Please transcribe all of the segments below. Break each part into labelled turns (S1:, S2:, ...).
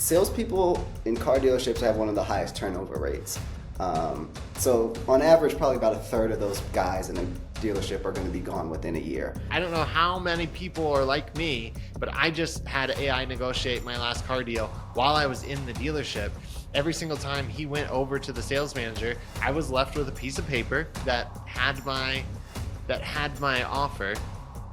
S1: salespeople in car dealerships have one of the highest turnover rates. So on average, probably about a third of those guys in a dealership are going to be gone within a year.
S2: I don't know how many people are like me, but I just had AI negotiate my last car deal while I was in the dealership. Every single time he went over to the sales manager, I was left with a piece of paper that had my offer.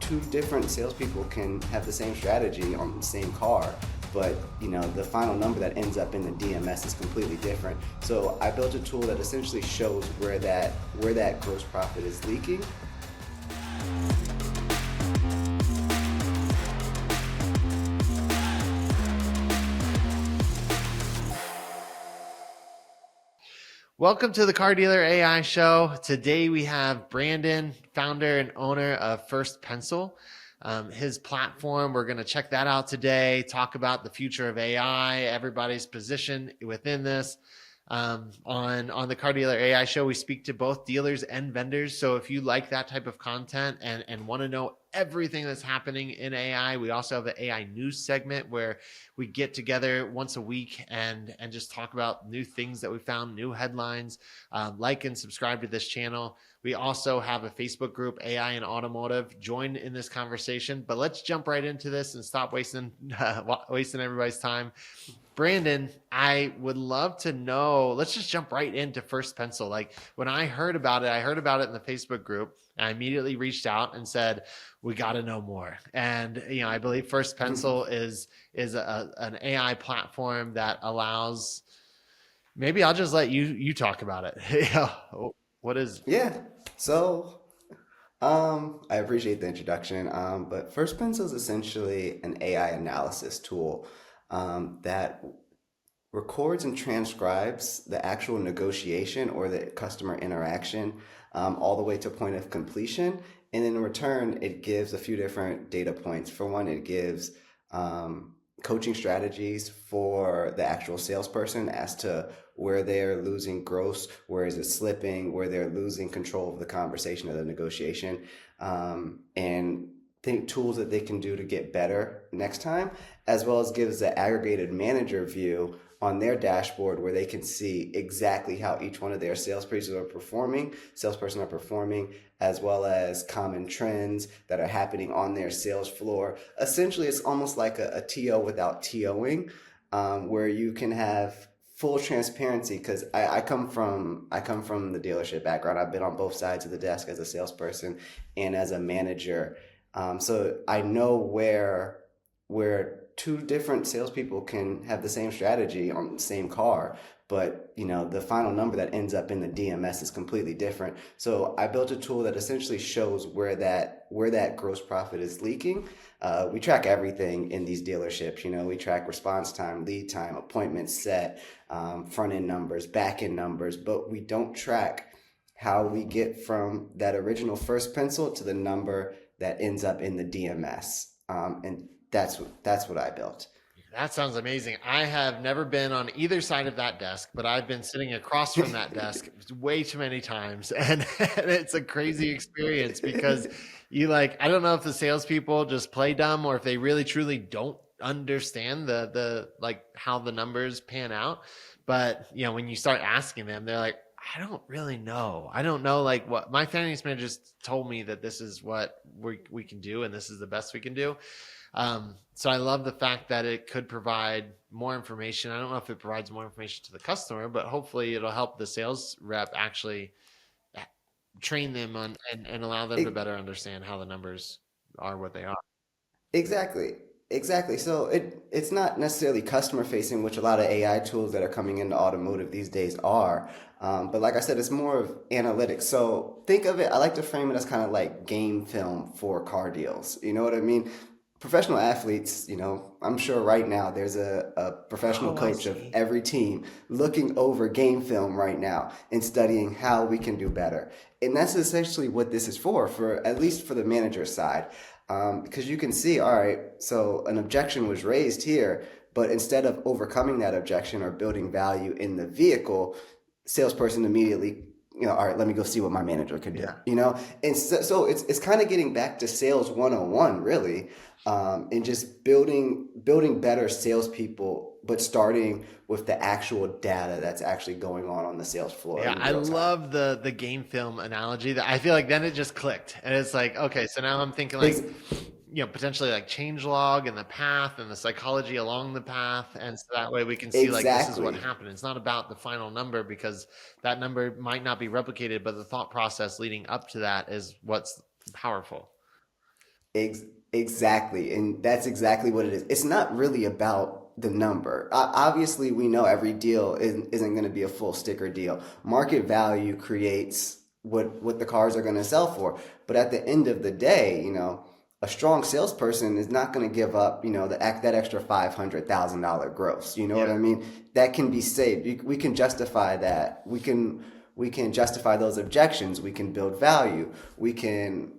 S1: Two different salespeople can have the same strategy on the same car, but the final number that ends up in the DMS is completely different. So I built a tool that essentially shows where that gross profit is leaking.
S2: Welcome to the Car Dealer AI Show. Today we have Brandon, founder and owner of First Pencil. His platform, we're going to check that out today, talk about the future of AI, everybody's position within this. On the Car Dealer AI Show, we speak to both dealers and vendors. So if you like that type of content and want to know everything that's happening in AI, we also have an AI news segment where we get together once a week and just talk about new things that we found, new headlines. Like and subscribe to this channel. We also have a Facebook group, AI and Automotive. Join in this conversation. But let's jump right into this and stop wasting everybody's time. Brandon, I would love to know, let's just jump right into First Pencil. Like when I heard about it in the Facebook group. I immediately reached out and said, we got to know more. And, I believe First Pencil is an AI platform that allows, maybe I'll just let you talk about it. What is?
S1: Yeah. So I appreciate the introduction. But First Pencil is essentially an AI analysis tool that records and transcribes the actual negotiation or the customer interaction all the way to point of completion. And in return, it gives a few different data points. For one, it gives coaching strategies for the actual salesperson as to where they're losing gross, where is it slipping, where they're losing control of the conversation or the negotiation, and think tools that they can do to get better next time, as well as gives the aggregated manager view on their dashboard where they can see exactly how each one of their salespersons are performing, as well as common trends that are happening on their sales floor. Essentially, it's almost like a TO without TOing, where you can have full transparency, because I come from the dealership background. I've been on both sides of the desk as a salesperson and as a manager. So I know where two different salespeople can have the same strategy on the same car, but the final number that ends up in the DMS is completely different. So I built a tool that essentially shows where that gross profit is leaking. We track everything in these dealerships. We track response time, lead time, appointments set, front end numbers, back end numbers, but we don't track how we get from that original First Pencil to the number that ends up in the DMS. And that's what I built.
S2: That sounds amazing. I have never been on either side of that desk, but I've been sitting across from that desk way too many times. And it's a crazy experience because I don't know if the salespeople just play dumb or if they really truly don't understand the how the numbers pan out. But when you start asking them, they're like, I don't really know. I don't know what my finance manager just told me that this is what we can do and this is the best we can do. So I love the fact that it could provide more information. I don't know if it provides more information to the customer, but hopefully it'll help the sales rep actually train them on and allow them to better understand how the numbers are what they are.
S1: Exactly. So it's not necessarily customer facing, which a lot of AI tools that are coming into automotive these days are. But like I said, it's more of analytics. So think of it, I like to frame it as kind of like game film for car deals. You know what I mean? Professional athletes, I'm sure right now there's a professional coach of every team looking over game film right now and studying how we can do better. And that's essentially what this is for at least for the manager side. Because you can see, all right, so an objection was raised here, but instead of overcoming that objection or building value in the vehicle, salesperson immediately, all right, let me go see what my manager could do, And so it's kind of getting back to sales 101, really, and just building better salespeople but starting with the actual data that's actually going on the sales floor
S2: Yeah,
S1: in
S2: I
S1: real time.
S2: love the game film analogy. That I feel like then it just clicked, and it's like, okay, so now I'm thinking like,
S1: Ex-
S2: potentially like change log and the path and the psychology along the path, and so that way we can see like this is what
S1: exactly.
S2: happened. It's not about the final number because that number might not be replicated, but the thought process leading up to that is what's powerful.
S1: Ex- exactly. And that's exactly what it is. It's not really about the number. Obviously, we know every deal isn't going to be a full sticker deal. Market value creates what the cars are going to sell for. But at the end of the day, a strong salesperson is not going to give up, that extra $500,000 gross. You know what
S2: Yeah.
S1: I mean? That can be saved. We can justify that. We can justify those objections. We can build value. We can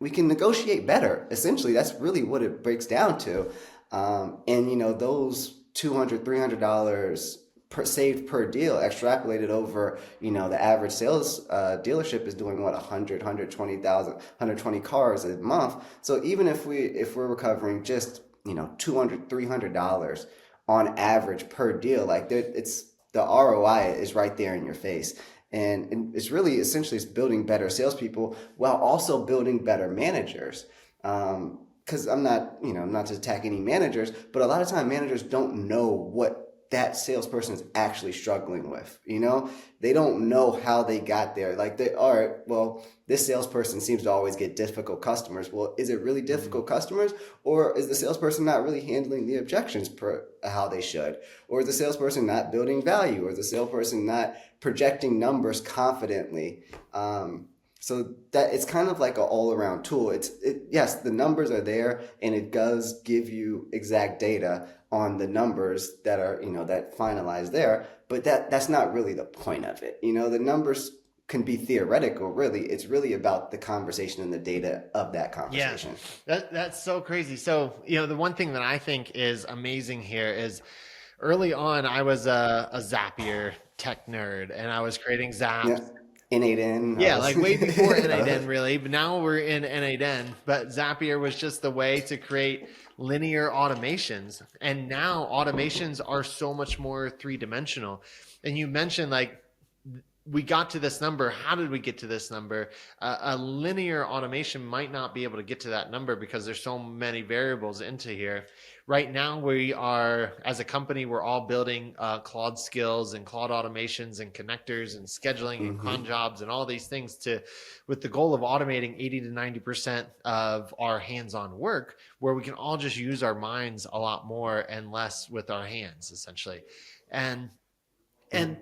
S1: negotiate better. Essentially, that's really what it breaks down to. And those $200, $300 saved per deal, extrapolated over, the average sales dealership is doing what, 100, 120,000, 120 cars a month. So even if we're recovering just, $200, $300 on average per deal, like it's the ROI is right there in your face. And it's really essentially it's building better salespeople while also building better managers. Because I'm not to attack any managers, but a lot of time managers don't know what that salesperson is actually struggling with. They don't know how they got there. Like all right, well, this salesperson seems to always get difficult customers. Well, is it really difficult customers, or is the salesperson not really handling the objections per how they should, or is the salesperson not building value, or is the salesperson not projecting numbers confidently? So that it's kind of like an all-around tool. Yes, the numbers are there, and it does give you exact data on the numbers that are that finalize there. But that's not really the point of it. The numbers can be theoretical. Really, it's really about the conversation and the data of that
S2: Yeah,
S1: conversation.
S2: that's so crazy. So, the one thing that I think is amazing here is early on, I was a Zapier tech nerd and I was creating zaps.
S1: Yeah, N8N.
S2: Yeah, like way before
S1: Uh,
S2: N8N really, but now we're in N8N. But Zapier was just the way to create linear automations. And now automations are so much more three-dimensional. And you mentioned like we got to this number. How did we get to this number? A linear automation might not be able to get to that number because there's so many variables into here. Right now, we are, as a company, we're all building Claude skills and Claude automations and connectors and scheduling and cron jobs and all these things with the goal of automating 80 to 90% of our hands-on work, where we can all just use our minds a lot more and less with our hands, essentially. And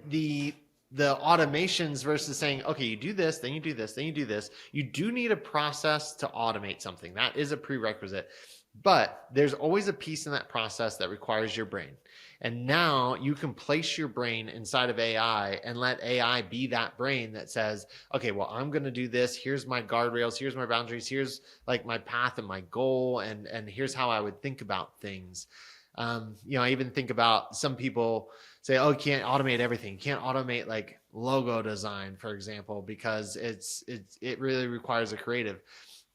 S2: the automations versus saying, okay, you do this, then you do this, then you do this. You do need a process to automate something. That is a prerequisite. But there's always a piece in that process that requires your brain. And now you can place your brain inside of AI and let AI be that brain that says, okay, well, I'm going to do this. Here's my guardrails. Here's my boundaries. Here's like my path and my goal. And here's how I would think about things. I even think about some people say, oh, you can't automate everything. You can't automate like logo design, for example, because it really requires a creative.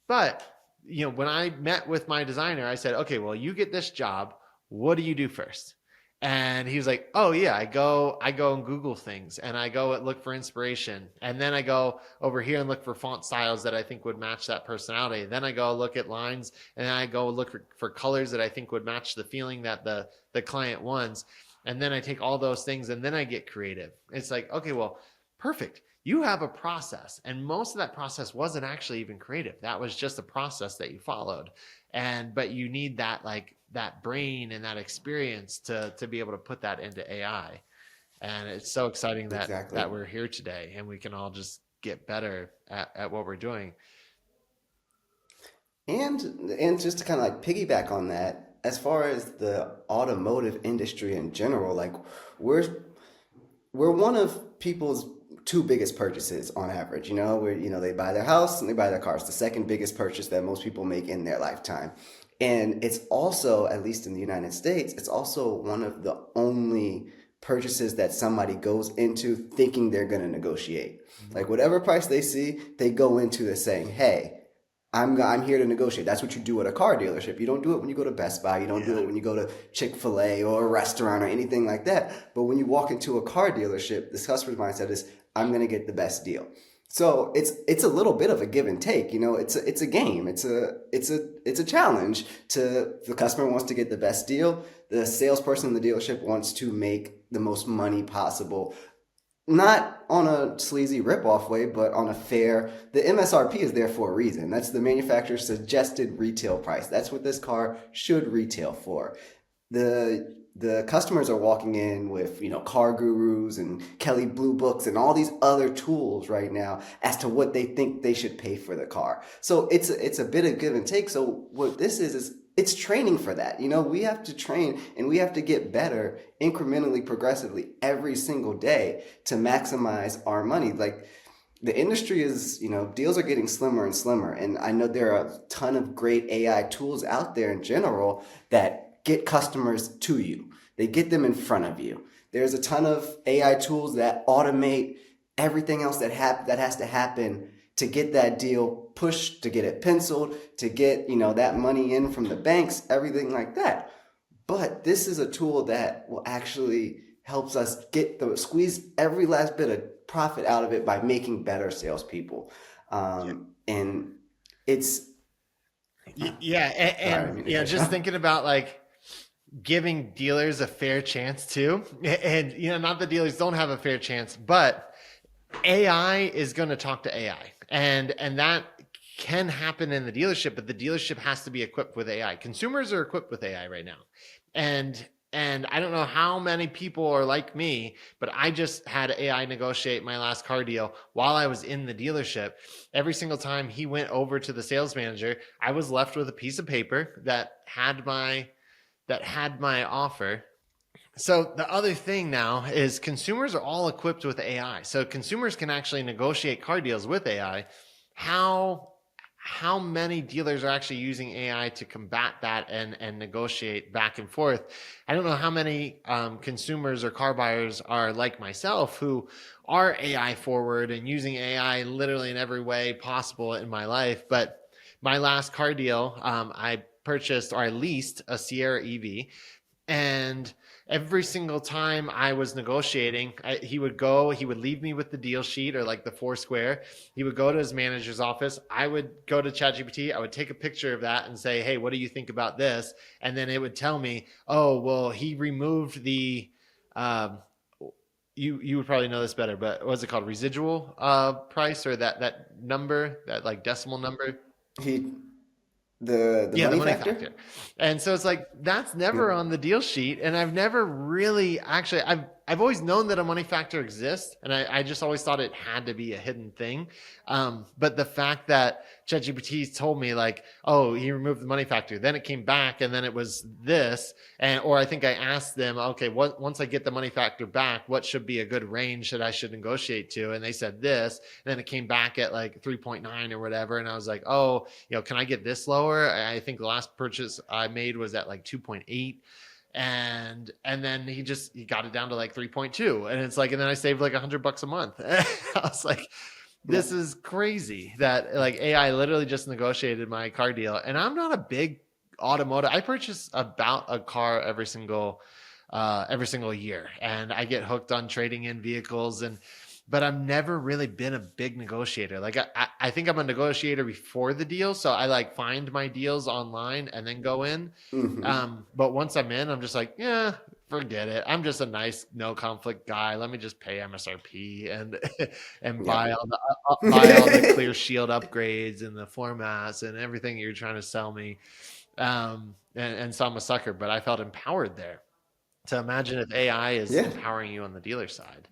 S2: But when I met with my designer, I said, okay, well, you get this job. What do you do first? And he was like, oh yeah, I go and Google things and I go and look for inspiration. And then I go over here and look for font styles that I think would match that personality. Then I go look at lines and then I go look for colors that I think would match the feeling that the client wants. And then I take all those things and then I get creative. It's like, okay, well, perfect. You have a process, and most of that process wasn't actually even creative. That was just a process that you followed. But you need that brain and that experience to be able to put that into AI. And it's so exciting that
S1: exactly.
S2: we're here today and we can all just get better at what we're doing.
S1: And just to kind of like piggyback on that, as far as the automotive industry in general, like we're we're one of people's two biggest purchases on average. Where they buy their house and they buy their car. It's the second biggest purchase that most people make in their lifetime. And it's also, at least in the United States, it's also one of the only purchases that somebody goes into thinking they're going to negotiate.
S2: Mhm.
S1: Like whatever price they see, they go into it saying, "Hey, I'm here to negotiate. That's what you do at a car dealership. You don't do it when you go to Best Buy. You don't do
S2: Yeah.
S1: it when you go to Chick-fil-A or a restaurant or anything like that. But when you walk into a car dealership, this customer's mindset is, I'm going to get the best deal. So it's a little bit of a give and take. It's a game. It's a challenge. To the customer wants to get the best deal. The salesperson in the dealership wants to make the most money possible, not on a sleazy rip-off way, but on a fair. The MSRP is there for a reason. That's the manufacturer's suggested retail price. That's what this car should retail for. The customers are walking in with car gurus and Kelly Blue Books and all these other tools right now as to what they think they should pay for the car. So it's a bit of give and take. So what this is it's training for that. We have to train and we have to get better incrementally, progressively every single day to maximize our money. Like, the industry is, deals are getting slimmer and slimmer. And I know there are a ton of great AI tools out there in general that get customers to you. They get them in front of you. There's a ton of AI tools that automate everything else that has to happen to get that deal pushed, to get it penciled, to get, that money in from the banks, everything like that. But this is a tool that will actually helps us squeeze every last bit of profit out of it by making better salespeople. And it's
S2: Yeah,
S1: sorry, I
S2: and
S1: mean to cut you
S2: just
S1: off.
S2: thinking about like giving dealers a fair chance too, and not that dealers don't have a fair chance, but AI is going to talk to AI, and that can happen in the dealership, but the dealership has to be equipped with AI. Consumers are equipped with AI right now, and I don't know how many people are like me, but I just had AI negotiate my last car deal while I was in the dealership. Every single time he went over to the sales manager, I was left with a piece of paper that had my offer. So the other thing now is consumers are all equipped with AI. So consumers can actually negotiate car deals with AI. How how many dealers are actually using AI to combat that and negotiate back and forth? I don't know how many consumers or car buyers are like myself who are AI forward and using AI literally in every way possible in my life. But my last car deal, I purchased or I leased a Sierra EV, and every single time I was negotiating, he would leave me with the deal sheet or like the four square. He would go to his manager's office. I would go to ChatGPT. I would take a picture of that and say, hey, what do you think about this? And then it would tell me, oh, well, he removed the, you would probably know this better, but what's it called? Residual price, or that number, that like decimal number?
S1: He the
S2: Yeah, the
S1: money
S2: money
S1: factor.
S2: factor. And so it's like that's never
S1: Yep.
S2: on the deal sheet. And I've never really actually I've always known that a money factor exists, and I just always thought it had to be a hidden thing. But the fact that ChatGPT told me like, oh, he removed the money factor, then it came back, and then it was this, and or I think I asked them, okay, once I get the money factor back, what should be a good range that I should negotiate to? And they said this, and then it came back at like 3.9 or whatever, and I was like, oh, can I get this lower? I think the last purchase I made was at like 2.8, and then he got it down to like 3.2, and it's like, and then I saved like $100 a month. I was like,
S1: Yep.
S2: this is crazy that like AI literally just negotiated my car deal. And I'm not a big automotive. I purchase about a car every single year, and I get hooked on trading in vehicles, but I've never really been a big negotiator. Like I think I'm a negotiator before the deal. So I like find my deals online and then go in.
S1: Hmm.
S2: But once I'm in, I'm just like, yeah, forget it. I'm just a nice, no conflict guy. Let me just pay MSRP and and
S1: Yep.
S2: buy all the clear shield upgrades and the floor mats and everything you're trying to sell me. And so I'm a sucker, but I felt empowered there. To imagine if AI is
S1: Yeah.
S2: empowering you on the dealer side.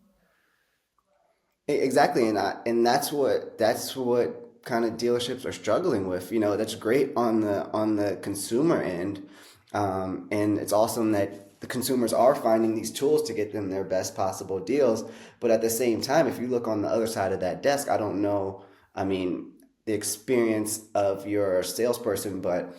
S1: Exactly, and that's what kind of dealerships are struggling with. That's great on the consumer end, and it's awesome that the consumers are finding these tools to get them their best possible deals. But at the same time, if you look on the other side of that desk, I don't know. I mean, the experience of your salesperson, but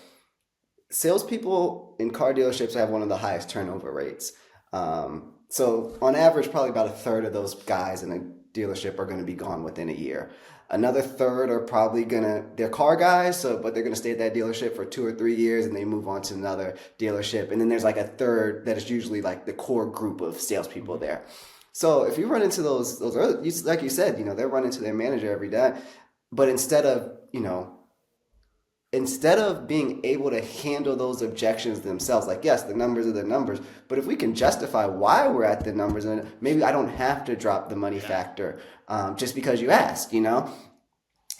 S1: salespeople in car dealerships have one of the highest turnover rates. So on average, probably about a third of those guys in a dealership are going to be gone within a year. Another third are probably they're car guys, so but they're gonna stay at that dealership for 2 or 3 years and they move on to another dealership. And then there's like a third that is usually like the core group of salespeople there. So if you run into those early, like you said, they're running to their manager every day, but instead of being able to handle those objections themselves, like, yes, the numbers are the numbers, but if we can justify why we're at the numbers, and maybe I don't have to drop the money factor just because you ask.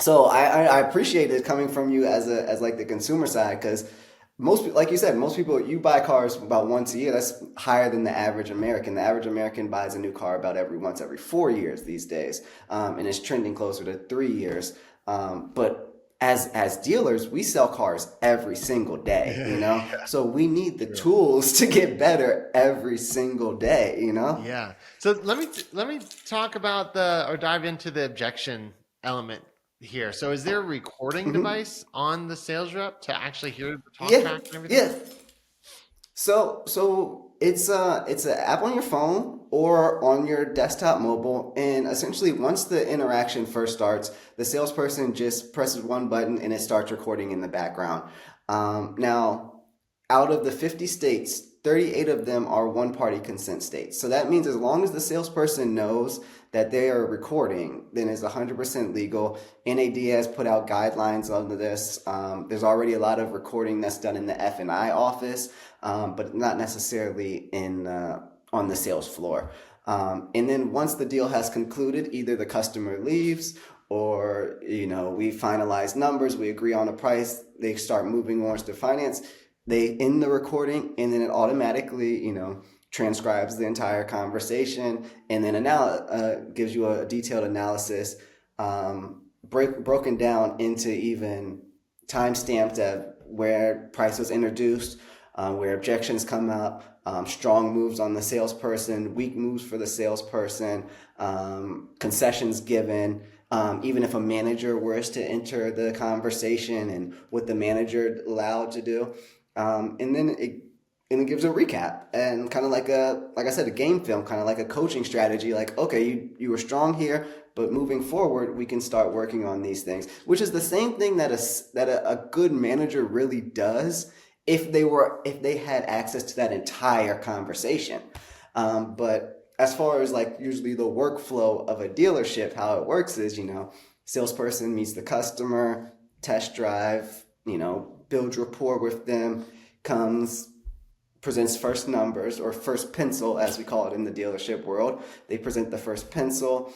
S1: So I appreciate it coming from you as like the consumer side, because like you said, most people, you buy cars about once a year. That's higher than the average American. The average American buys a new car about once every 4 years these days, and it's trending closer to 3 years. But as dealers, we sell cars every single day. So we need the tools to get better every single day.
S2: Yeah. So let me talk about or dive into the objection element here. So is there a recording device on the sales rep to actually hear the talk
S1: Yeah,
S2: track and everything?
S1: yeah. So it's an app on your phone or on your desktop mobile, and essentially once the interaction first starts, the salesperson just presses one button and it starts recording in the background. Now, out of the 50 states, 38 of them are one-party consent states. So that means as long as the salesperson knows that they are recording, then it's 100% legal. NAD has put out guidelines under this. There's already a lot of recording that's done in the F&I office, but not necessarily on the sales floor. And then once the deal has concluded, either the customer leaves or we finalize numbers, we agree on a price, they start moving on to finance. They end the recording, and then it automatically, transcribes the entire conversation, and then gives you a detailed analysis, broken down into even timestamped at where price was introduced, where objections come up, strong moves on the salesperson, weak moves for the salesperson, concessions given. Even if a manager was to enter the conversation and what the manager allowed to do. And then it gives a recap and kind of like like I said, a game film, kind of like a coaching strategy. Like, okay, you were strong here, but moving forward, we can start working on these things, which is the same thing that a good manager really does if they had access to that entire conversation. But as far as like usually the workflow of a dealership, how it works is, salesperson meets the customer, test drive, builds rapport with them, presents first numbers or first pencil, as we call it in the dealership world. They present the first pencil.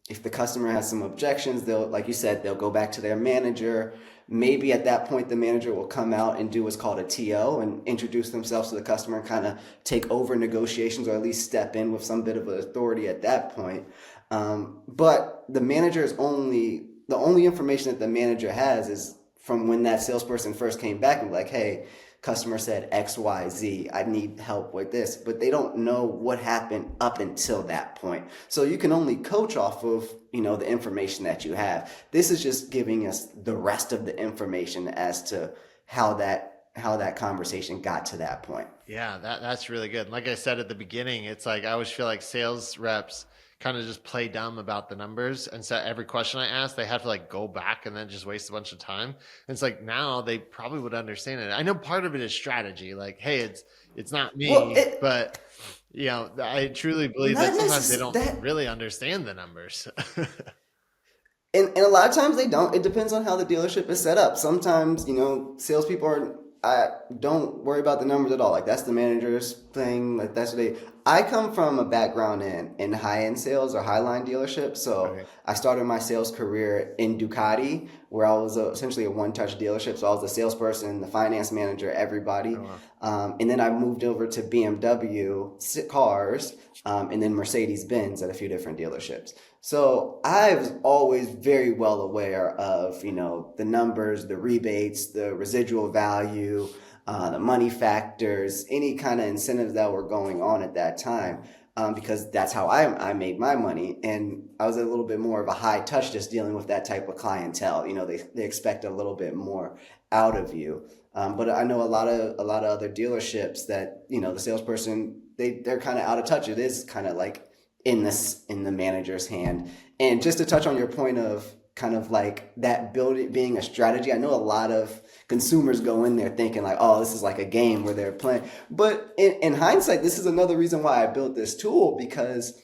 S1: If the customer has some objections, like you said, they'll go back to their manager. Maybe at that point, the manager will come out and do what's called a TO and introduce themselves to the customer and kind of take over negotiations, or at least step in with some bit of authority at that point. But the only information that the manager has is from when that salesperson first came back and like, hey, customer said X, Y, Z, I need help with this, but they don't know what happened up until that point. So you can only coach off of, the information that you have. This is just giving us the rest of the information as to how that conversation got to that point.
S2: Yeah, that's really good. Like I said at the beginning, it's like I always feel like sales reps kind of just play dumb about the numbers, and so every question I ask, they have to like go back and then just waste a bunch of time. And it's like now they probably would understand it. I know part of it is strategy, like, hey, it's not me, but I truly believe that sometimes they don't really understand the numbers.
S1: And a lot of times they don't. It depends on how the dealership is set up. Sometimes, salespeople don't worry about the numbers at all. Like, that's the manager's thing. Like, that's what I come from a background in high-end sales or high-line dealerships. So okay. I started my sales career in Ducati, where I was essentially a one-touch dealership. So I was the salesperson, the finance manager, everybody. Oh, wow. And then I moved over to BMW cars, and then Mercedes-Benz at a few different dealerships. So I was always very well aware of, the numbers, the rebates, the residual value, the money factors, any kind of incentives that were going on at that time, because that's how I made my money. And I was a little bit more of a high touch, just dealing with that type of clientele. They expect a little bit more out of you. But I know a lot of other dealerships that, the salesperson, they're kind of out of touch. It is kind of like in the manager's hand. And just to touch on your point of kind of like that building being a strategy, I know a lot of consumers go in there thinking like, oh, this is like a game where they're playing. But in hindsight, this is another reason why I built this tool, because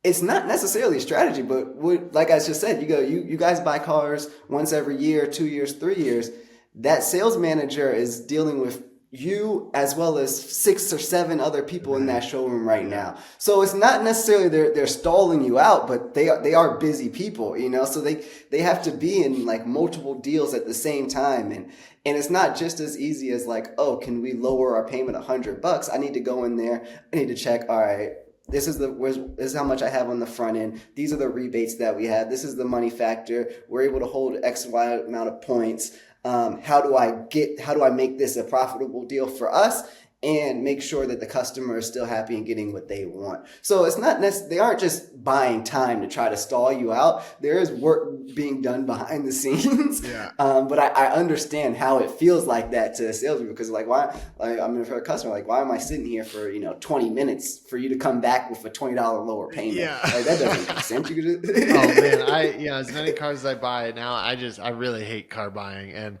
S1: it's not necessarily a strategy, but like I just said, you guys buy cars once every year, 2 years, 3 years. That sales manager is dealing with you as well as 6 or 7 other people in that showroom right now. So it's not necessarily they're stalling you out, but they are busy people, So they have to be in like multiple deals at the same time, and it's not just as easy as like, oh, can we lower our payment $100? I need to go in there. I need to check. All right, this is how much I have on the front end. These are the rebates that we have. This is the money factor. We're able to hold X, Y amount of points. How do I make this a profitable deal for us and make sure that the customer is still happy and getting what they want? So it's not they aren't just buying time to try to stall you out. There is work being done behind the scenes.
S2: Yeah.
S1: But I understand how it feels like that to a salesman, because like, why, like, I mean, for a customer, like, why am I sitting here for 20 minutes for you to come back with a $20 lower payment?
S2: Yeah.
S1: Like, that doesn't make sense. You could
S2: Oh man, as many cars as I buy now, I really hate car buying, and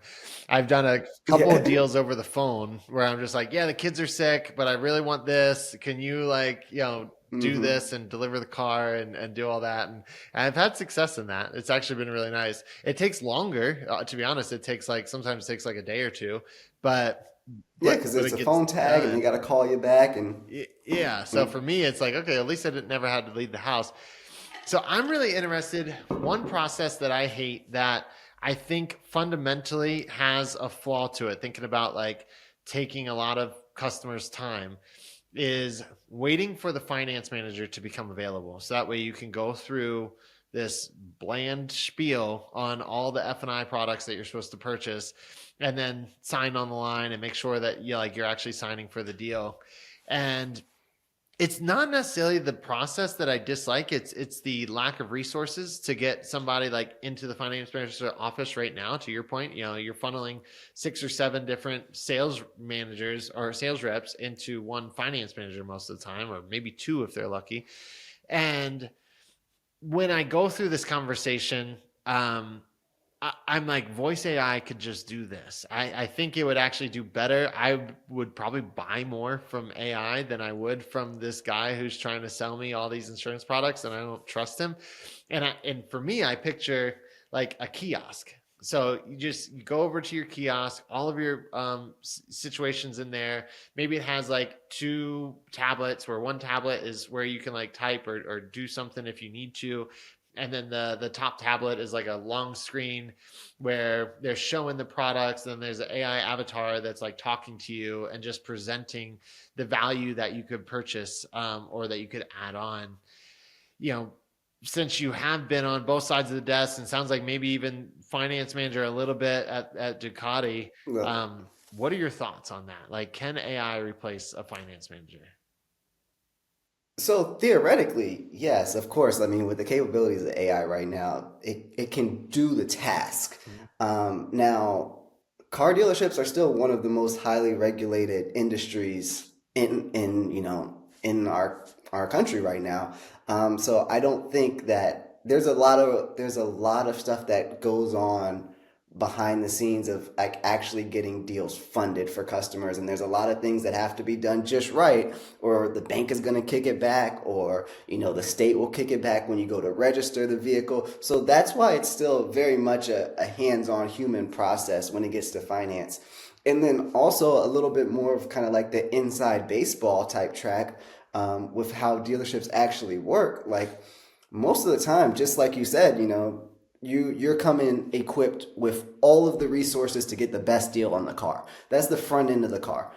S2: I've done a couple of deals over the phone where I'm just like, yeah, the kids are sick, but I really want this. Can you do this and deliver the car and do all that? And I've had success in that. It's actually been really nice. It takes longer, to be honest. Sometimes it takes like a day or two, but
S1: because it's a phone tag and they got to call you back. And
S2: yeah, so for me, it's like, okay, at least I never had to leave the house. So I'm really interested. One process that I hate that I think fundamentally has a flaw to it, thinking about like taking a lot of customers' time, is waiting for the finance manager to become available. So that way you can go through this bland spiel on all the F&I products that you're supposed to purchase and then sign on the line and make sure that you're actually signing for the deal. And it's not necessarily the process that I dislike. It's the lack of resources to get somebody like into the finance manager's office right now. To your point, you're funneling 6 or 7 different sales managers or sales reps into one finance manager most of the time, or maybe 2 if they're lucky. And when I go through this conversation, I'm like, voice AI could just do this. I think it would actually do better. I would probably buy more from AI than I would from this guy who's trying to sell me all these insurance products, and I don't trust him. And for me, I picture like a kiosk. So you go over to your kiosk, all of your situations in there. Maybe it has like 2 tablets, where one tablet is where you can like type or do something if you need to. And then the top tablet is like a long screen where they're showing the products. Then there's an AI avatar that's like talking to you and just presenting the value that you could purchase or that you could add on. Since you have been on both sides of the desk, and sounds like maybe even finance manager a little bit at Ducati, what are your thoughts on that? Like, can AI replace a finance manager?
S1: So theoretically, yes, of course. I mean, with the capabilities of AI right now, it can do the task. Now, car dealerships are still one of the most highly regulated industries in our country right now. So I don't think that there's a lot of stuff that goes on behind the scenes of like actually getting deals funded for customers, and there's a lot of things that have to be done just right, or the bank is going to kick it back, or the state will kick it back when you go to register the vehicle. So that's why it's still very much a hands-on human process when it gets to finance. And then also a little bit more of kind of like the inside baseball type track with how dealerships actually work. Like most of the time, just like you said, you're coming equipped with all of the resources to get the best deal on the car. That's the front end of the car.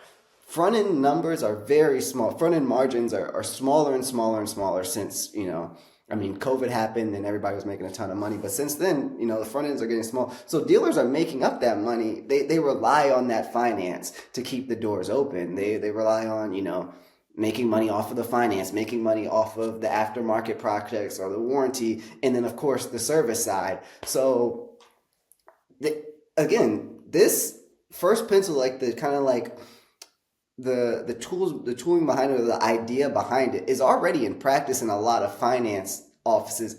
S1: Front end numbers are very small. Front end margins are smaller and smaller and smaller since, COVID happened and everybody was making a ton of money. But since then, the front ends are getting small. So dealers are making up that money. They rely on that finance to keep the doors open. They rely on, making money off of the finance, making money off of the aftermarket projects or the warranty, and then of course the service side. So again, this first pencil, like the kind of like the tooling behind it, or the idea behind it, is already in practice in a lot of finance offices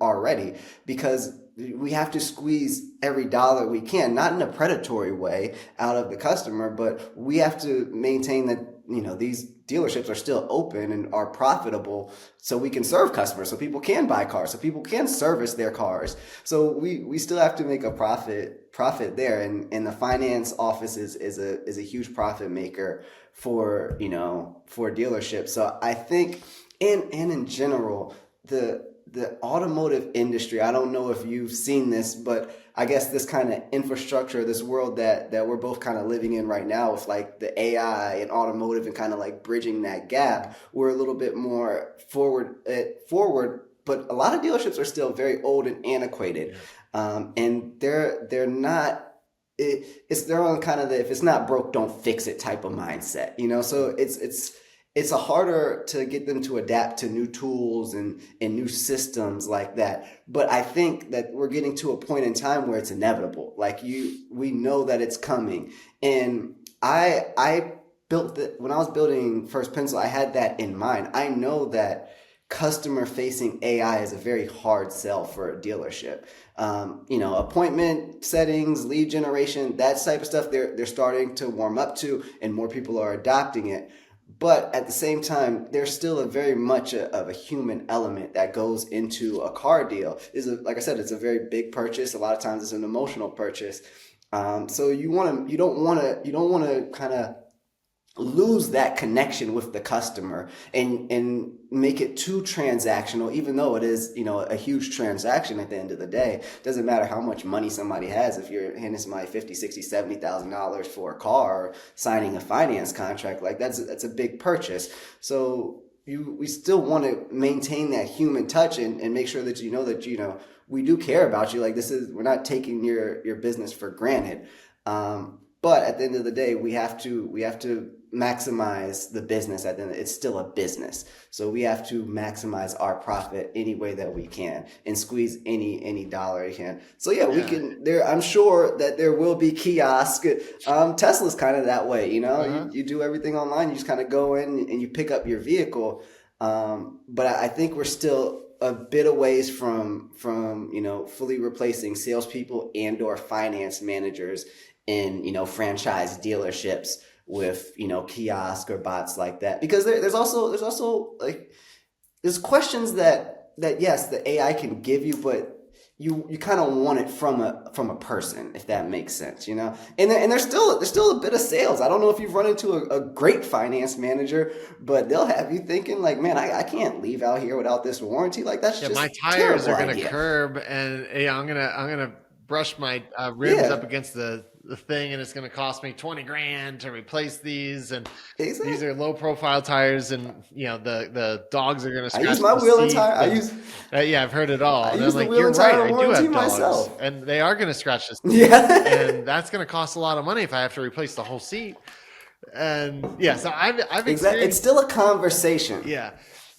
S1: already, because we have to squeeze every dollar we can, not in a predatory way, out of the customer, but we have to maintain that, these dealerships are still open and are profitable, so we can serve customers, so people can buy cars, so people can service their cars. So we still have to make a profit there, and the finance office is a huge profit maker for dealerships. So I think, and in general, the automotive industry, I don't know if you've seen this, but I guess this kind of infrastructure, this world that we're both kind of living in right now, with like the AI and automotive, and kind of like bridging that gap, we're a little bit more forward, but a lot of dealerships are still very old and antiquated. And they're not, it's their own kind of if it's not broke, don't fix it type of mindset, so it's a harder to get them to adapt to new tools and new systems like that. But I think that we're getting to a point in time where it's inevitable. Like we know that it's coming. And I built when I was building First Pencil, I had that in mind. I know that customer facing AI is a very hard sell for a dealership. Appointment settings, lead generation, that type of stuff, they're starting to warm up to, and more people are adopting it. But at the same time, there's still a very much of a human element that goes into a car deal. Like I said, it's a very big purchase. A lot of times it's an emotional purchase. So you don't want to kind of lose that connection with the customer and make it too transactional, even though it is, a huge transaction at the end of the day. Doesn't matter how much money somebody has. If you're handing somebody $50, $60, $70,000 for a car, or signing a finance contract, like that's a big purchase. So we still want to maintain that human touch and make sure that we do care about you. Like we're not taking your business for granted. But at the end of the day, we have to maximize the business. At the end, it's still a business, so we have to maximize our profit any way that we can and squeeze any dollar you can. So we can. I'm sure that there will be kiosk. Tesla's kind of that way. You do everything online. You just kind of go in and you pick up your vehicle. But I think we're still a bit of ways from fully replacing salespeople and/or finance managers in franchise dealerships with kiosk or bots like that, because there's also like there's questions that yes, the AI can give you, but you kind of want it from a person, if that makes sense, and there's still a bit of sales. I don't know if you've run into a great finance manager, but they'll have you thinking like, man, I can't leave out here without this warranty. Like that's just
S2: my tires are gonna
S1: idea.
S2: curb, and I'm gonna brush my rims up against the thing, and it's going to cost me $20,000 to replace these, and these are low profile tires, and the dogs are going to scratch.
S1: I use my wheel and tire.
S2: I've heard it all.
S1: I
S2: and
S1: use
S2: I'm
S1: the
S2: like,
S1: wheel
S2: you're
S1: and tire
S2: right, I do have dogs,
S1: myself,
S2: and they are going to scratch this. And that's going to cost a lot of money if I have to replace the whole seat. And so I've experienced.
S1: It's still a conversation.
S2: Yeah.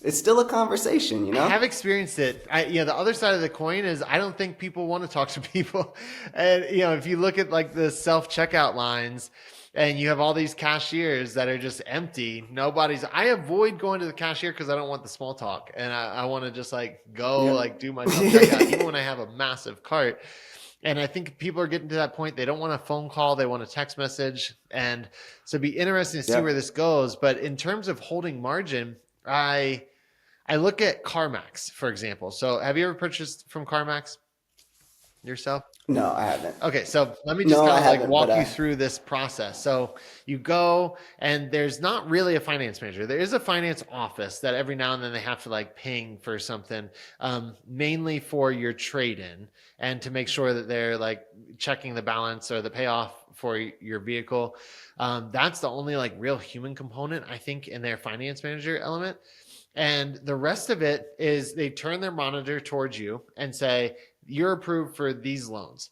S1: It's still a conversation,
S2: I have experienced it. The other side of the coin is I don't think people want to talk to people. And, if you look at like the self-checkout lines and you have all these cashiers that are just empty, I avoid going to the cashier because I don't want the small talk. And I want to just like go like do my self-checkout, even when I have a massive cart. And I think people are getting to that point. They don't want a phone call. They want a text message. And so it'd be interesting to see where this goes. But in terms of holding margin, I look at CarMax, for example. So have you ever purchased from CarMax yourself?
S1: No, I haven't.
S2: Okay, so let me just walk you through this process. So you go, and there's not really a finance manager. There is a finance office that every now and then they have to like ping for something, mainly for your trade-in and to make sure that they're like checking the balance or the payoff for your vehicle. That's the only like real human component, I think, in their finance manager element. And the rest of it is they turn their monitor towards you and say, you're approved for these loans.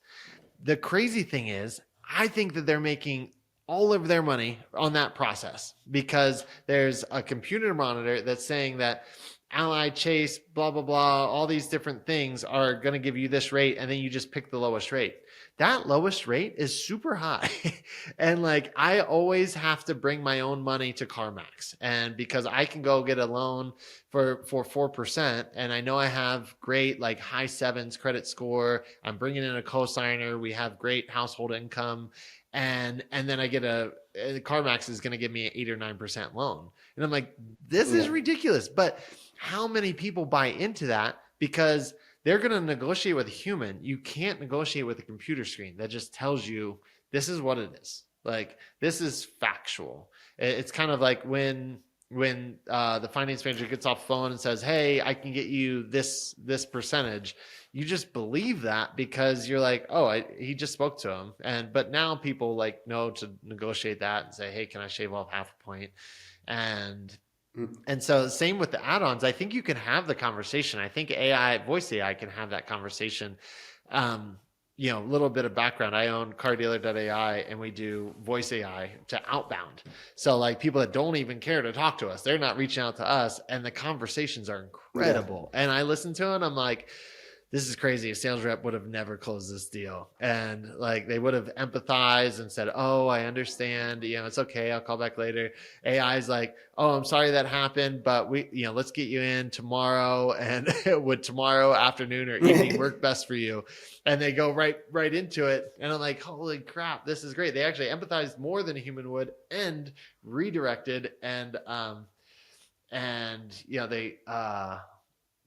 S2: The crazy thing is, I think that they're making all of their money on that process because there's a computer monitor that's saying that Ally, Chase, blah, blah, blah, all these different things are going to give you this rate, and then you just pick the lowest rate. that lowest rate is super high. And like, I always have to bring my own money to CarMax. And because I can go get a loan for 4%, and I know I have great, like high sevens credit score, I'm bringing in a cosigner, we have great household income. And then I get CarMax is going to give me an 8 or 9% loan. And I'm like, this is
S1: Yeah.
S2: ridiculous. But how many people buy into that? Because they're going to negotiate with a human. You can't negotiate with a computer screen that just tells you this is what it is. Like, this is factual. It's kind of like when the finance manager gets off the phone and says, hey, I can get you this percentage. You just believe that because you're like, oh, he just spoke to him. But now people like know to negotiate that and say, hey, can I shave off half a point? And so same with the add-ons. I think you can have the conversation. I think voice AI can have that conversation. A little bit of background. I own cardealer.ai, and we do voice AI to outbound. So like people that don't even care to talk to us, they're not reaching out to us, and the conversations are incredible. Yeah. And I listen to it and I'm like, this is crazy. A sales rep would have never closed this deal. And like, they would have empathized and said, oh, I understand. It's okay. I'll call back later. AI is like, oh, I'm sorry that happened, but let's get you in tomorrow. And would tomorrow afternoon or evening work best for you? And they go right into it. And I'm like, holy crap, this is great. They actually empathized more than a human would and redirected. They,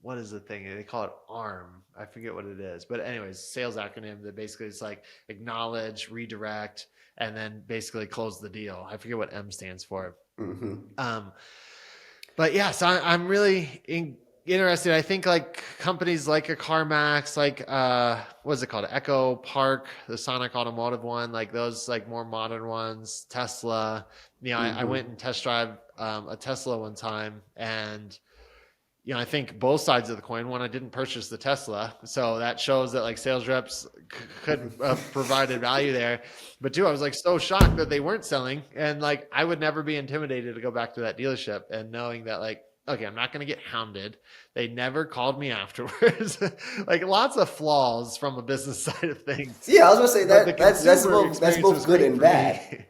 S2: what is the thing? They call it ARM. I forget what it is. But anyways, sales acronym that basically is like acknowledge, redirect, and then basically close the deal. I forget what M stands for. Mm-hmm. But yeah, so I'm really interested. I think like companies like a CarMax, like what is it called? Echo Park, the Sonic Automotive one, like those like more modern ones, Tesla. I went and test drive a Tesla one time, and I think both sides of the coin. One, I didn't purchase the Tesla, so that shows that like sales reps could have provided value there. But two, I was like so shocked that they weren't selling, and like I would never be intimidated to go back to that dealership, and knowing that like, okay, I'm not going to get hounded. They never called me afterwards. Like lots of flaws from a business side of things.
S1: Yeah, I was going to say that's both good and bad.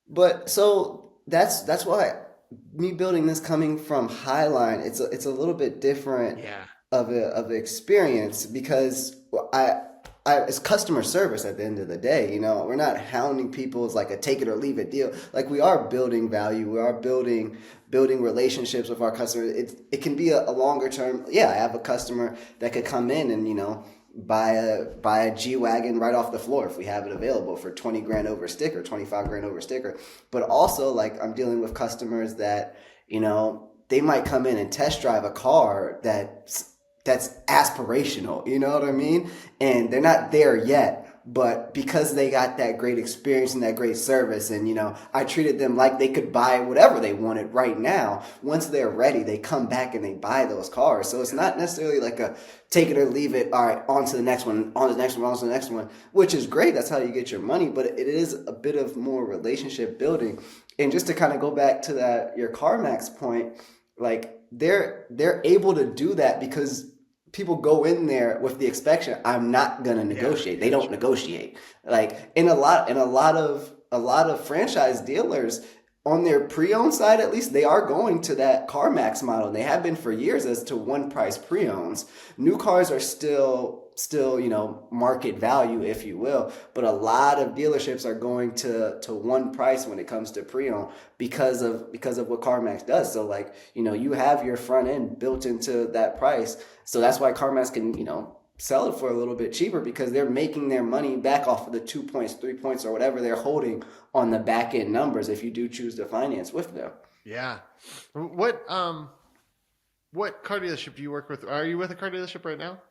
S1: But so that's why me building this coming from Highline, it's a little bit different of an experience, because I it's customer service at the end of the day. We're not hounding people as like a take it or leave it deal. Like, we are building value. We are building relationships with our customers. It can be a longer term. Yeah, I have a customer that could come in and buy a G-Wagon right off the floor if we have it available for 20 grand over sticker, 25 grand over sticker. But also, like, I'm dealing with customers that, they might come in and test drive a car that's aspirational, you know what I mean? And they're not there yet, but because they got that great experience and that great service, and I treated them like they could buy whatever they wanted right now. Once they're ready, they come back and they buy those cars. So it's not necessarily like a take it or leave it. All right, on to the next one, on to the next one, on to the next one, which is great. That's how you get your money, but it is a bit of more relationship building. And just to kind of go back to your CarMax point, like they're able to do that because people go in there with the expectation, I'm not gonna negotiate. They don't negotiate. Like in a lot of franchise dealers, on their pre-owned side at least, they are going to that CarMax model. And they have been for years as to one price pre-owns. New cars are still market value, if you will, but a lot of dealerships are going to one price when it comes to pre-owned because of what CarMax does. So like, you have your front end built into that price. So that's why CarMax can, sell it for a little bit cheaper, because they're making their money back off of the 2 points, 3 points, or whatever they're holding on the back end numbers if you do choose to finance with them.
S2: Yeah. What car dealership do you work with? Are you with a car dealership right now?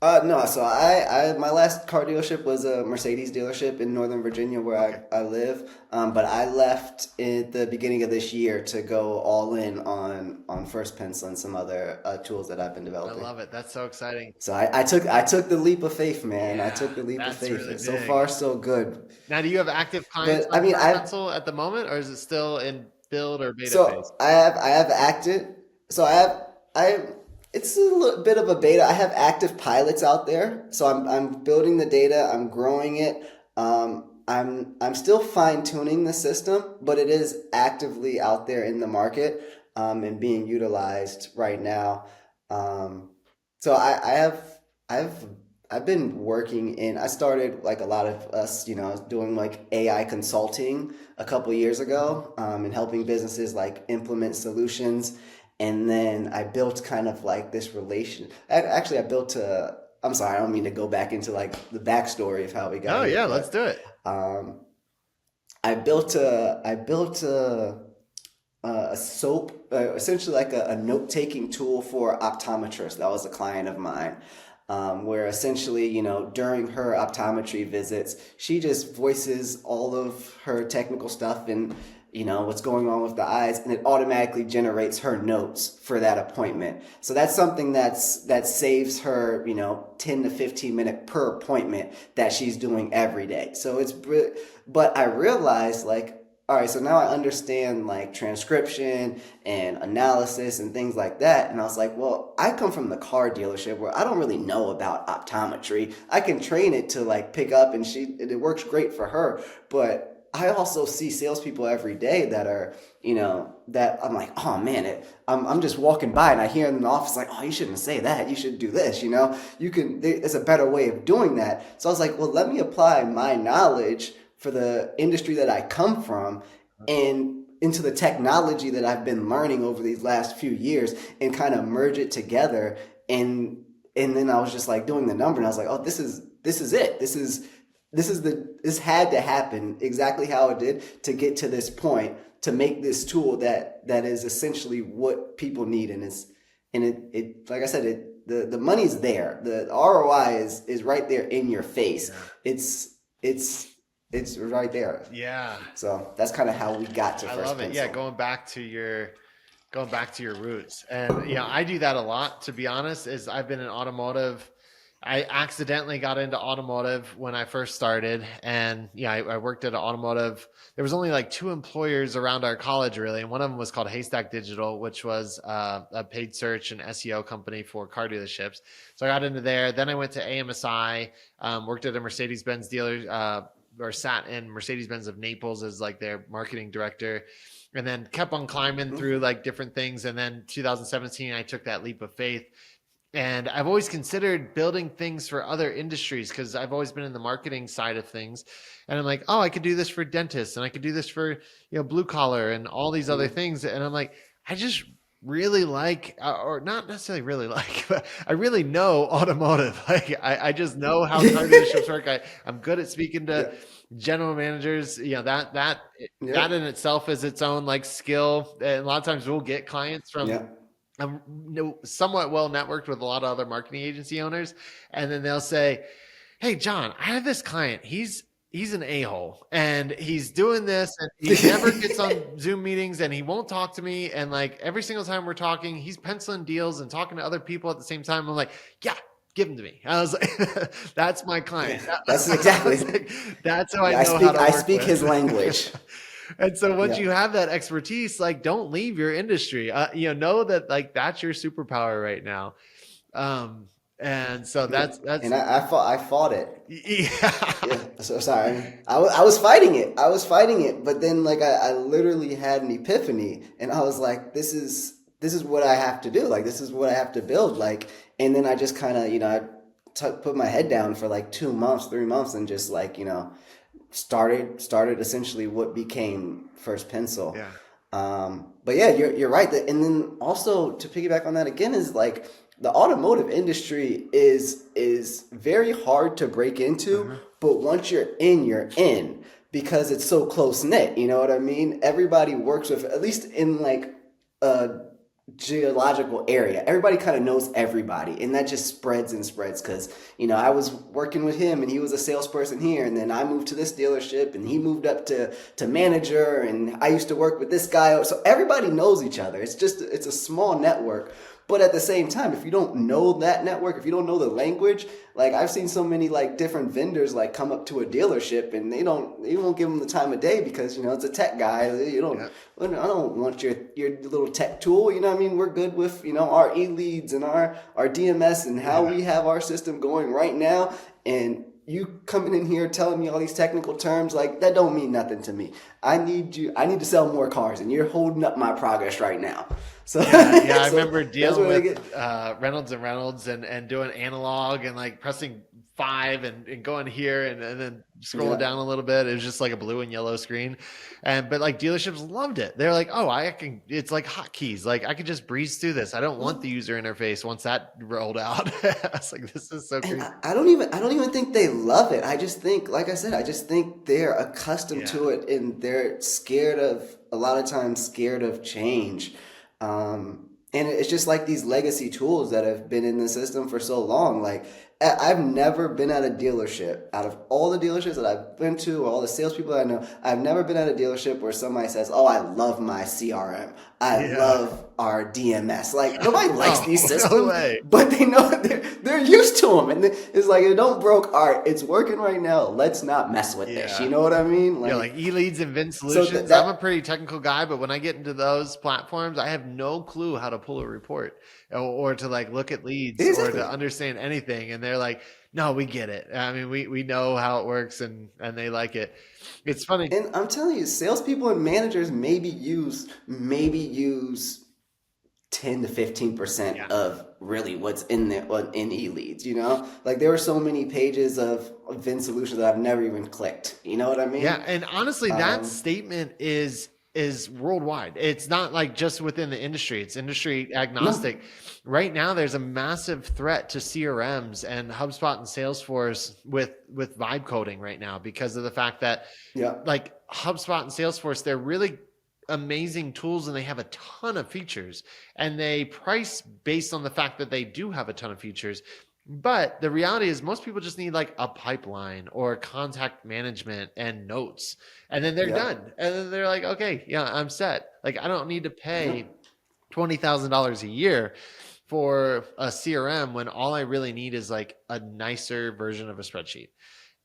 S1: No, so my last car dealership was a Mercedes dealership in Northern Virginia where I live. But I left at the beginning of this year to go all in on First Pencil and some other tools that I've been developing.
S2: I love it. That's so exciting.
S1: So I took the leap of faith, man.
S2: Yeah,
S1: I took the leap of faith.
S2: Really
S1: so far, so good.
S2: Now, do you have active clients on First Pencil at the moment, or is it still in build or beta phase?
S1: I have acted. So I It's a little bit of a beta. I have active pilots out there, so I'm building the data. I'm growing it. I'm still fine tuning the system, but it is actively out there in the market, and being utilized right now. Um, so I've I've been working in. I started like a lot of us, doing like AI consulting a couple years ago, and helping businesses like implement solutions. And then I built kind of like this relation. Actually, I built a. I'm sorry, I don't mean to go back into like the backstory of how we got
S2: Oh
S1: here,
S2: yeah, let's
S1: but
S2: do it.
S1: um, I built a soap, essentially like a note taking tool for optometrists. That was a client of mine, where essentially, during her optometry visits, she just voices all of her technical stuff and, what's going on with the eyes, and it automatically generates her notes for that appointment. So that's something that saves her, 10 to 15 minute per appointment that she's doing every day. So but I realized like, all right, so now I understand like transcription and analysis and things like that. And I was like, well, I come from the car dealership where I don't really know about optometry. I can train it to like pick up, and it works great for her. But I also see salespeople every day that are, that I'm like, oh man, I'm just walking by and I hear in the office like, oh, you shouldn't say that. You should do this. There's a better way of doing that. So I was like, well, let me apply my knowledge for the industry that I come from and into the technology that I've been learning over these last few years, and kind of merge it together. And then I was just like doing the number, and I was like, oh, this is it. This had to happen exactly how it did to get to this point, to make this tool that is essentially what people need. And it like I said, the money's there. The ROI is right there in your face.
S2: Yeah.
S1: It's right there.
S2: Yeah.
S1: So that's kind of how we got to
S2: I
S1: First
S2: love it. Yeah,
S1: Pencil.
S2: going back to your roots. And I do that a lot, to be honest. Is I've been in automotive. I accidentally got into automotive when I first started, and I worked at an automotive. There was only like two employers around our college, really, and one of them was called Haystack Digital, which was a paid search and SEO company for car dealerships. So I got into there. Then I went to AMSI, worked at a Mercedes-Benz dealer, or sat in Mercedes-Benz of Naples as like their marketing director, and then kept on climbing through like different things. And then 2017, I took that leap of faith. And I've always considered building things for other industries because I've always been in the marketing side of things. And I'm like, oh, I could do this for dentists, and I could do this for, blue collar and all these other things. And I'm like, I just really like, or not necessarily really like, but I really know automotive. Like I just know how car dealerships work. I'm good at speaking to
S1: Yeah.
S2: general managers. That
S1: Yeah.
S2: in itself is its own like skill. And a lot of times we'll get clients from,
S1: Yeah.
S2: I'm somewhat well networked with a lot of other marketing agency owners, and then they'll say, "Hey, John, I have this client. He's an a-hole, and he's doing this, and he never gets on Zoom meetings, and he won't talk to me. And like every single time we're talking, he's penciling deals and talking to other people at the same time. I'm like, yeah." Give him to me. I was like, "That's my client."
S1: That's exactly.
S2: Like, that's how I
S1: Yeah,
S2: know how to
S1: I
S2: work
S1: speak
S2: with.
S1: his language.
S2: And so once
S1: Yeah.
S2: you have that expertise, like don't leave your industry. Know that like that's your superpower right now. And so that's
S1: And I fought it.
S2: yeah.
S1: Yeah, so sorry. I was fighting it. But then like I literally had an epiphany, and I was like, this is what I have to do. Like this is what I have to build. Like, and then I just kind of put my head down for like 2 months, 3 months, and just like started essentially what became First Pencil.
S2: Yeah.
S1: But yeah, you're right. And then also to piggyback on that again is like the automotive industry is very hard to break into, but once you're in because it's so close knit. You know what I mean? Everybody works with, at least in like a geological area, everybody kind of knows everybody, and that just spreads and spreads. Because I was working with him and he was a salesperson here, and then I moved to this dealership and he moved up to manager, and I used to work with this guy, so everybody knows each other. It's a small network, But at the same time, if you don't know that network, if you don't know the language, like I've seen so many like different vendors like come up to a dealership and they won't give them the time of day because it's a tech guy. You don't
S2: Yeah.
S1: I don't want your little tech tool. You know what I mean? We're good with our e-leads and our DMS and how
S2: Yeah.
S1: we have our system going right now. And you coming in here telling me all these technical terms, like that don't mean nothing to me. I need to sell more cars, and you're holding up my progress right now. So,
S2: Yeah, I
S1: so
S2: remember
S1: that's
S2: dealing
S1: where they
S2: with
S1: get.
S2: Reynolds and Reynolds and doing analog and like pressing 5 and going here and then scrolling
S1: Yeah.
S2: down a little bit. It was just like a blue and yellow screen. But like dealerships loved it. They're like, oh, it's like hotkeys. Like I could just breeze through this. I don't want the user interface once that rolled out. I was like, this is so
S1: And
S2: crazy.
S1: I don't even think they love it. I just think, like I said, I just think they're accustomed
S2: Yeah.
S1: to it, and they're scared of a lot of times scared of change. And it's just like these legacy tools that have been in the system for so long. Like I've never been at a dealership out of all the dealerships that I've been to, or all the salespeople that I know. I've never been at a dealership where somebody says, "Oh, I love my CRM. I
S2: Yeah.
S1: love our DMS." Like nobody likes
S2: Oh,
S1: these
S2: no
S1: systems,
S2: way.
S1: but they know they're used to them, and it's like it don't broke. All right, it's working right now. Let's not mess with this. You
S2: Yeah.
S1: know what I mean?
S2: Yeah, like e-leads and Vin
S1: So
S2: solutions. I'm a
S1: that
S2: pretty technical guy, but when I get into those platforms, I have no clue how to pull a report or to like look at leads or to
S1: exactly.
S2: understand anything. And they're like, no, we get it. I mean, we know how it works and they like it. It's funny.
S1: And I'm telling you, salespeople and managers maybe use 10 to 15%
S2: Yeah.
S1: of really what's in there in e-leads, like there were so many pages of Vin solutions that I've never even clicked, you know what I
S2: Yeah,
S1: mean?
S2: and honestly, that
S1: um
S2: statement is worldwide. It's not like just within the industry. It's industry
S1: no.
S2: agnostic. Right now, there's a massive threat to CRMs and HubSpot and Salesforce with vibe coding right now because of the fact that
S1: Yeah.
S2: like HubSpot and Salesforce, they're really amazing tools and they have a ton of features and they price based on the fact that they do have a ton of features. But the reality is most people just need like a pipeline or contact management and notes and then they're
S1: Yeah.
S2: done. And then they're like, okay, yeah, I'm set. Like I don't need to
S1: Yeah.
S2: pay $20,000 a year for a CRM when all I really need is like a nicer version of a spreadsheet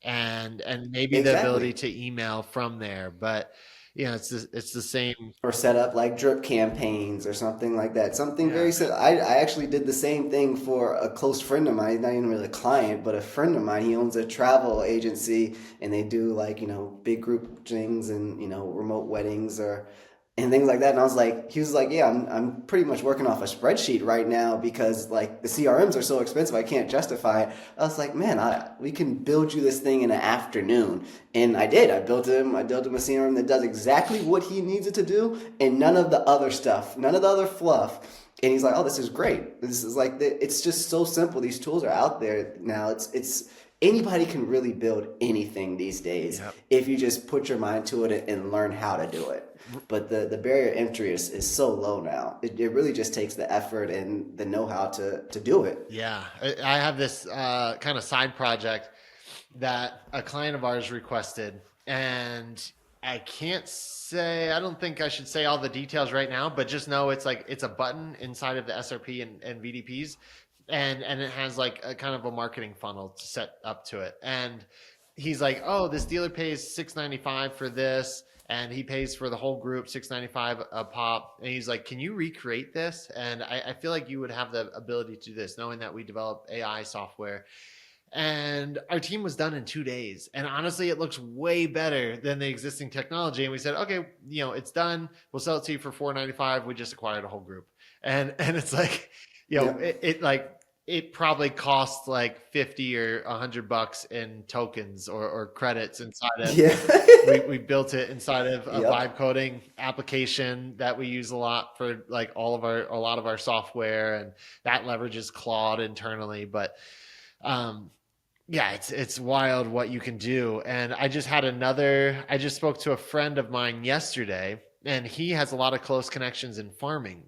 S2: and maybe the ability
S1: Exactly.
S2: to email from there. But it's the same.
S1: Or set up like drip campaigns or something like that. Something
S2: Yeah.
S1: very simple. I actually did the same thing for a close friend of mine, not even really a client, but a friend of mine. He owns a travel agency and they do like, big group things and, remote weddings or and things like that. And he was like, yeah, I'm pretty much working off a spreadsheet right now because like the CRMs are so expensive, I can't justify it. I was like, man, we can build you this thing in an afternoon. And I did. I built him a CRM that does exactly what he needs it to do and none of the other stuff, none of the other fluff. And he's like, oh, this is great. This is like, it's just so simple. These tools are out there now. It's, anybody can really build anything these days
S2: Yeah.
S1: if you just put your mind to it and learn how to do it. But the barrier entry is so low now. It really just takes the effort and the know-how to do it.
S2: Yeah. I have this kind of side project that a client of ours requested. And I can't say, I don't think I should say all the details right now, but just know it's like it's a button inside of the SRP and VDPs. And it has like a kind of a marketing funnel set up to it. And he's like, oh, this dealer pays $695 for this. And he pays for the whole group $695 a pop. And he's like, can you recreate this? And I feel like you would have the ability to do this, knowing that we develop AI software. And our team was done in 2 days. And honestly, it looks way better than the existing technology. And we said, okay, it's done. We'll sell it to you for $495. We just acquired a whole group. And it's like,
S1: Yeah.
S2: it probably costs like 50 or $100 in tokens or credits inside of.
S1: Yeah.
S2: We built it inside of a
S1: Yep.
S2: vibe coding application that we use a lot for like a lot of our software, and that leverages Claude internally. But yeah, it's wild what you can do. And I just spoke to a friend of mine yesterday, and he has a lot of close connections in farming.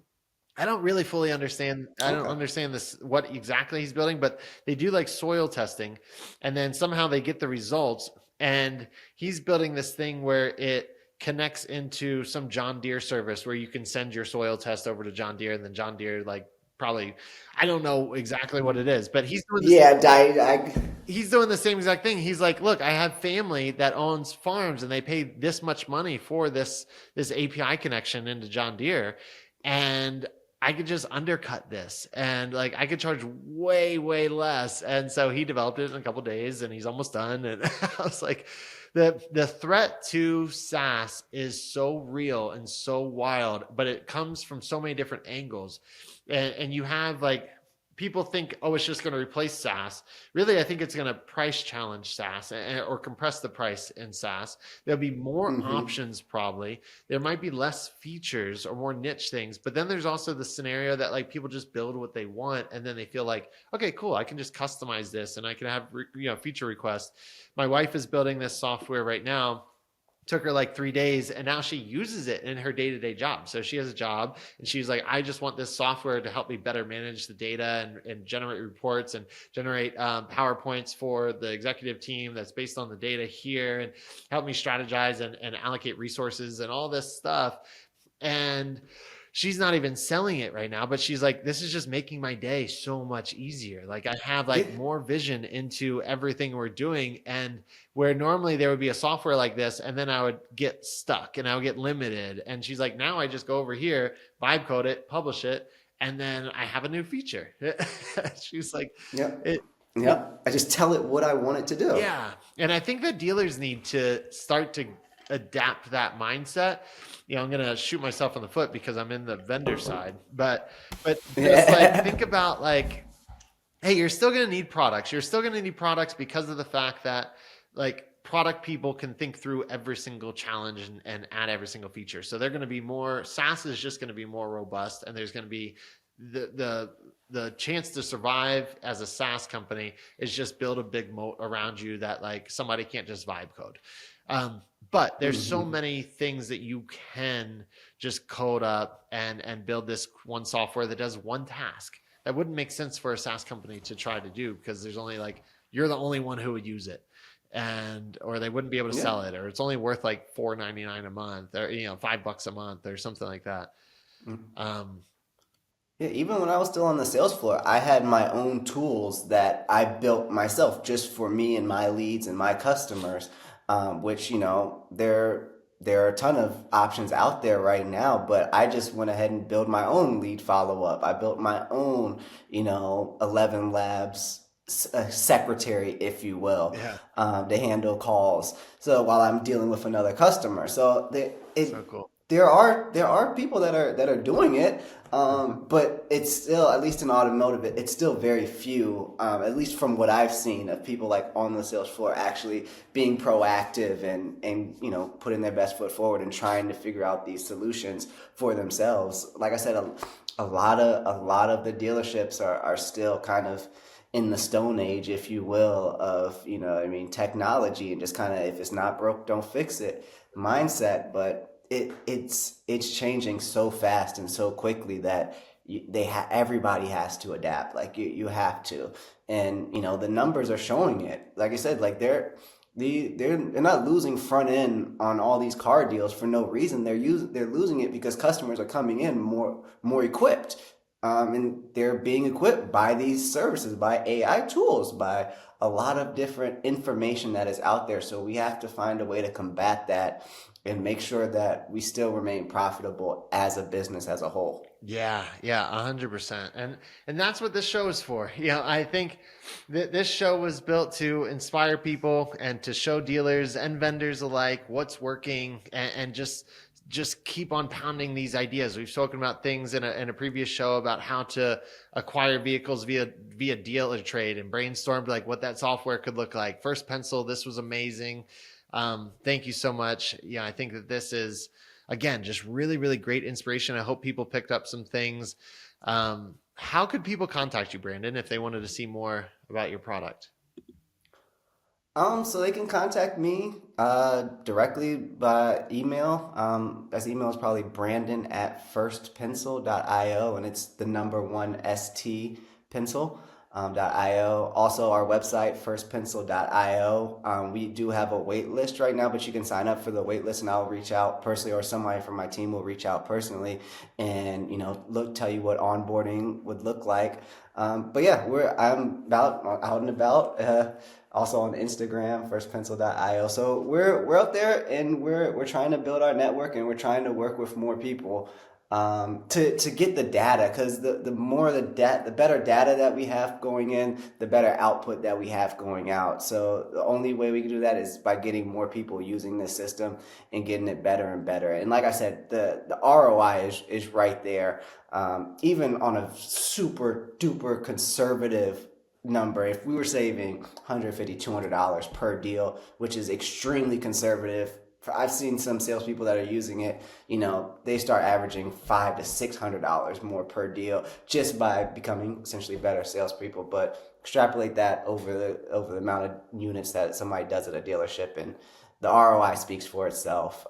S2: I don't really fully understand. I don't
S1: Okay.
S2: understand this, what exactly he's building, but they do like soil testing and then somehow they get the results. And he's building this thing where it connects into some John Deere service where you can send your soil test over to John Deere and then John Deere like probably, I don't know exactly what it is, but he's doing the
S1: Yeah,
S2: he's doing the same exact thing. He's like, look, I have family that owns farms and they pay this much money for this API connection into John Deere, and I could just undercut this and like I could charge way less. And so he developed it in a couple of days and he's almost done. And I was like, the threat to SaaS is so real and so wild, but it comes from so many different angles. And you have like people think, oh, it's just going to replace SaaS. Really, I think it's going to price challenge SaaS or compress the price in SaaS. There'll be more options probably. There might be less features or more niche things, but then there's also the scenario that like people just build what they want and then they feel like, okay, cool, I can just customize this and I can have feature requests. My wife is building this software right now. Took her like 3 days and now she uses it in her day-to-day job. So she has a job and she's like, I just want this software to help me better manage the data and generate reports and generate PowerPoints for the executive team that's based on the data here and help me strategize and allocate resources and all this stuff. And she's not even selling it right now, but she's like, this is just making my day so much easier. Like I have
S1: yeah,
S2: like more vision into everything we're doing. And where normally there would be a software like this, and then I would get stuck and I would get limited. And she's like, now I just go over here, vibe code it, publish it, and then I have a new feature. She's like,
S1: yeah,
S2: it,
S1: yeah. I just tell it what I want it to do.
S2: yeah. And I think that dealers need to start to adapt that mindset. I'm going to shoot myself in the foot because I'm in the vendor side, but just like think about like, hey, you're still going to need products. You're still going to need products because of the fact that like product people can think through every single challenge and add every single feature. So they're going to be more, SaaS is just going to be more robust, and there's going to be the chance to survive as a SaaS company is just build a big moat around you that like somebody can't just vibe code. But there's so many things that you can just code up and build this one software that does one task. That wouldn't make sense for a SaaS company to try to do because there's only like, you're the only one who would use it. Or they wouldn't be able to
S1: Yeah.
S2: sell it, or it's only worth like $4.99 a month, or $5 a month, or something like that. Um,
S1: Yeah, even when I was still on the sales floor, I had my own tools that I built myself just for me and my leads and my customers, which, there are a ton of options out there right now, but I just went ahead and built my own lead follow up. I built my own, 11 Labs secretary, if you will,
S2: yeah,
S1: to handle calls. So while I'm dealing with another customer, so
S2: so cool.
S1: there are people that are doing it, but it's still, at least in automotive, it's still very few, at least from what I've seen, of people like on the sales floor actually being proactive and putting their best foot forward and trying to figure out these solutions for themselves. Like I said, a lot of the dealerships are still kind of in the stone age, if you will, of technology, and just kind of, if it's not broke, don't fix it mindset. But it's changing so fast and so quickly that everybody has to adapt. Like you have to, and the numbers are showing it. Like I said, like they're not losing front end on all these car deals for no reason. They're losing it because customers are coming in more equipped, and they're being equipped by these services, by AI tools, by a lot of different information that is out there. So we have to find a way to combat that and make sure that we still remain profitable as a business as a whole.
S2: Yeah, 100%. And that's what this show is for. I think that this show was built to inspire people and to show dealers and vendors alike what's working, and just keep on pounding these ideas. We've spoken about things in a previous show about how to acquire vehicles via dealer trade, and brainstormed like what that software could look like. First Pencil, this was amazing. Thank you so much. I think that this is, again, just really, really great inspiration. I hope people picked up some things. How could people contact you, Brandon, if they wanted to see more about your product?
S1: So they can contact me directly by email. That email is probably Brandon at firstpencil.io, and it's the number one ST pencil. .io. Also, our website, firstpencil.io. We do have a wait list right now, but you can sign up for the wait list and I'll reach out personally, or somebody from my team will reach out personally and, tell you what onboarding would look like. But yeah, I'm about out and about. Also on Instagram, firstpencil.io. So we're out there and we're trying to build our network and we're trying to work with more people to get the data, because the more the better data that we have going in, the better output that we have going out. So the only way we can do that is by getting more people using this system and getting it better and better. And like I said, the ROI is right there. Even on a super duper conservative number, if we were saving $150, $200 per deal, which is extremely conservative. I've seen some salespeople that are using it, they start averaging $500 to $600 more per deal just by becoming essentially better salespeople. But extrapolate that over the amount of units that somebody does at a dealership, and the ROI speaks for itself.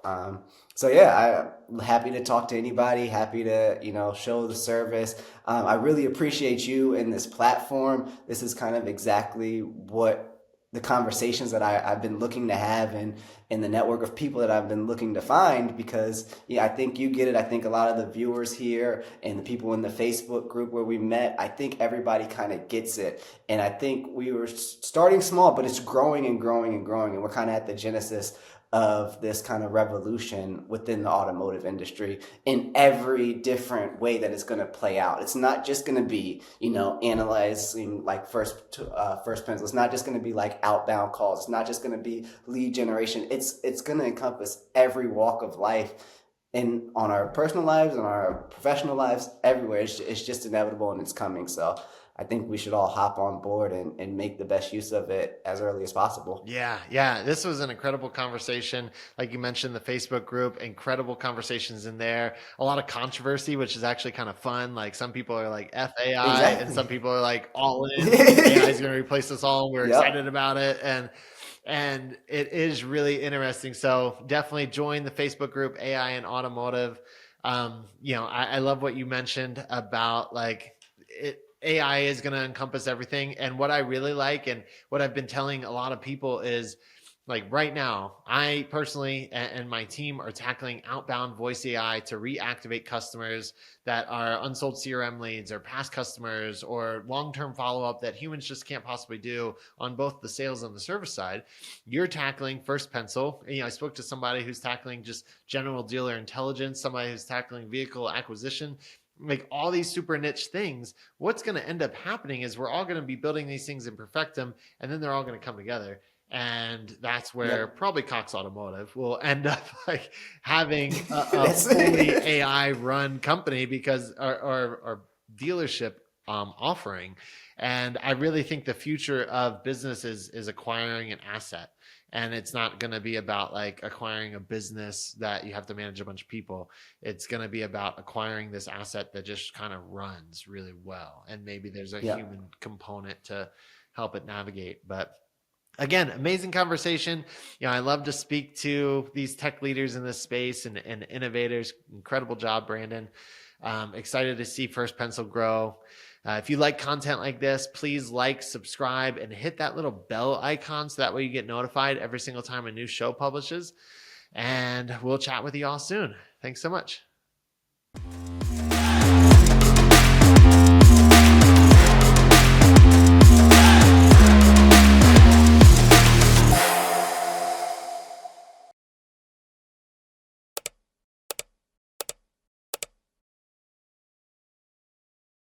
S1: So yeah, I'm happy to talk to anybody, happy to, show the service. I really appreciate you in this platform. This is kind of exactly what the conversations that I've been looking to have, and in the network of people that I've been looking to find, because I think you get it. I think a lot of the viewers here and the people in the Facebook group where we met, I think everybody kind of gets it. And I think we were starting small, but it's growing and growing and growing. And we're kind of at the genesis of this kind of revolution within the automotive industry in every different way that it's going to play out. It's not just going to be, analyzing like first pencil. It's not just going to be like outbound calls. It's not just going to be lead generation. It's going to encompass every walk of life, and on our personal lives and our professional lives, everywhere. It's just inevitable and it's coming. So I think we should all hop on board and make the best use of it as early as possible.
S2: Yeah. This was an incredible conversation. Like you mentioned, the Facebook group, incredible conversations in there. A lot of controversy, which is actually kind of fun. Like some people are like FAI, and
S1: Exactly.
S2: some people are like all in. AI is going to replace us all. We're
S1: Yep.
S2: excited about it, and it is really interesting. So definitely join the Facebook group AI and Automotive. I love what you mentioned about like it. AI is going to encompass everything. And what I really like, and what I've been telling a lot of people is, like right now, I personally and my team are tackling outbound voice AI to reactivate customers that are unsold CRM leads or past customers or long-term follow-up that humans just can't possibly do on both the sales and the service side. You're tackling first pencil. I spoke to somebody who's tackling just general dealer intelligence, somebody who's tackling vehicle acquisition, like all these super niche things. What's going to end up happening is we're all going to be building these things and perfect them, and then they're all going to come together. And that's where
S1: Yep.
S2: probably Cox Automotive will end up like having a
S1: That's
S2: fully AI run company, because our dealership offering. And I really think the future of business is acquiring an asset. And it's not going to be about like acquiring a business that you have to manage a bunch of people. It's going to be about acquiring this asset that just kind of runs really well. And maybe there's a
S1: Yep.
S2: human component to help it navigate. But again, amazing conversation. I love to speak to these tech leaders in this space and innovators. Incredible job, Brandon. Excited to see First Pencil grow. If you like content like this, please like, subscribe, and hit that little bell icon so that way you get notified every single time a new show publishes. And we'll chat with you all soon. Thanks so much.